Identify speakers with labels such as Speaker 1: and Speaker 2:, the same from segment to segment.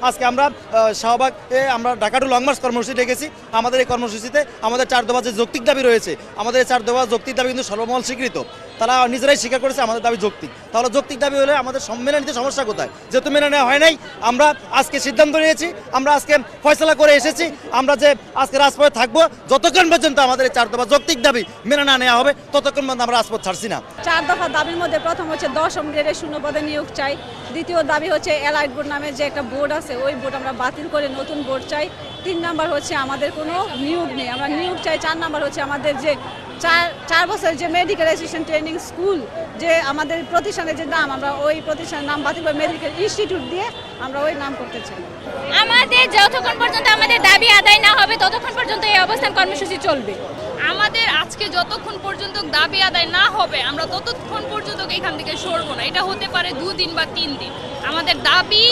Speaker 1: আজকে আমরা শাহবাগে আমরা ঢাকা টু লং মার্চ কর্মসূচি ডেকেছি। আমাদের এই কর্মসূচিতে আমাদের 4 দফা যে যৌক্তিক দাবি রয়েছে, আমাদের এই 4 দফা যৌক্তিক দাবি কিন্তু সর্বমহল স্বীকৃত। তারা নিজেরাই স্বীকার করেছে আমাদের দাবি যৌক্তিক। তাহলে যৌক্তিক দাবি হলে আমাদের মেনে নিতে সমস্যা কোথায়? যেহেতু মেনে নেওয়া হয় নাই, আমরা আজকে সিদ্ধান্ত নিয়েছি, আমরা আজকে ফয়সালা করে এসেছি, আমরা যে আজকে রাজপথে থাকবো যতক্ষণ পর্যন্ত আমাদের এই 4 দফা যৌক্তিক দাবি মেনে না নেওয়া হবে ততক্ষণ পর্যন্ত আমরা রাজপথ ছাড়ছি না।
Speaker 2: 4 দফা দাবির মধ্যে প্রথম হচ্ছে 10ম গ্রেডের শূন্য পদে নিয়োগ চাই। দ্বিতীয় দাবি হচ্ছে এলাইট বোর্ড নামে যে একটা বোর্ড আছে, ওই বোর্ড আমরা বাতিল করে নতুন বোর্ড চাই। 3 নাম্বার হচ্ছে আমাদের কোনো নিয়োগ নেই, আমরা নিয়োগ চাই। 4 নাম্বার হচ্ছে আমাদের যে 4 বছরের যে মেডিকেল অ্যাসিস্ট্যান্ট ট্রেনিং স্কুল, যে আমাদের প্রতিষ্ঠানের যে নাম, আমরা ওই প্রতিষ্ঠানের নাম বাতিল করে মেডিকেল ইনস্টিটিউট দিয়ে আমরা ওই নাম করতে চাই।
Speaker 3: আমাদের যতক্ষণ পর্যন্ত আমাদের দাবি আদায় না হবে ততক্ষণ পর্যন্ত এই অবস্থান কর্মসূচি চলবে।
Speaker 4: আমাদের আজকে যতক্ষণ পর্যন্ত দাবি আদায় না হবে আমরা ততক্ষণ পর্যন্ত এখান থেকে সরব না। এটা হতে পারে 2 দিন বা 3 দিন। আমাদের দাবি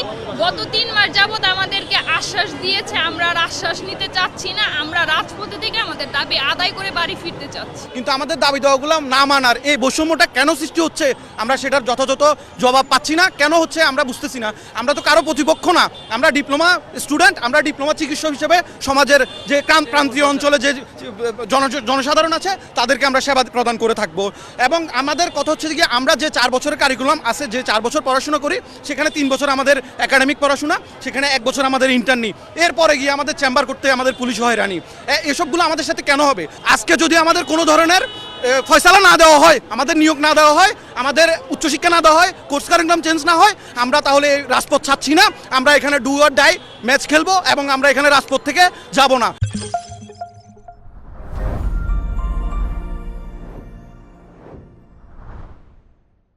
Speaker 4: গত 3 মাস যাবত আমাদেরকে আশ্বাস দিয়েছে, আমরা আর আশ্বাস নিতে চাচ্ছি না। আমরা রাজপথে থেকে আমাদের দাবি আদায় করে বাড়ি ফিরতে চাচ্ছি।
Speaker 5: কিন্তু আমাদের দাবি দেওয়াগুলো না মানার এই বৈষম্যটা কেন সৃষ্টি হচ্ছে আমরা সেটার যথাযথ জবাব পাচ্ছি না। কেন হচ্ছে আমরা বুঝতেছি না। আমরা তো কারো প্রতিপক্ষ না, আমরা ডিপ্লোমা স্টুডেন্ট, আমরা ডিপ্লোমা চিকিৎসক হিসেবে সমাজের যে প্রান্তীয় অঞ্চলে যে জনসাধারণ আছে তাদেরকে আমরা সেবা প্রদান করে থাকবো। এবং আমাদের কথা হচ্ছে যে আমরা যে 4 বছরের কারিকুলাম আছে, যে 4 বছর পড়াশোনা করি, সেখানে 3 বছর আমাদের একাডেমিক পড়াশোনা, সেখানে 1 বছর আমাদের ইন্টার্নি, এরপরে গিয়ে আমাদের চেম্বার করতে আমাদের পুলিশ হয়রানি। এসবগুলো আমাদের সাথে কেন হবে? আজকে যদি আমাদের কোনো ধরনের ফয়সালা না দেওয়া হয়, আমাদের নিয়োগ না দেওয়া হয়, আমাদের উচ্চশিক্ষা না দেওয়া হয়, কোর্স কারিকুলাম চেঞ্জ না হয়, আমরা তাহলে রাজপথ ছাড়ছি না। আমরা এখানে ডু অর ডাই ম্যাচ খেলবো এবং আমরা এখানে রাজপথ থেকে যাব না।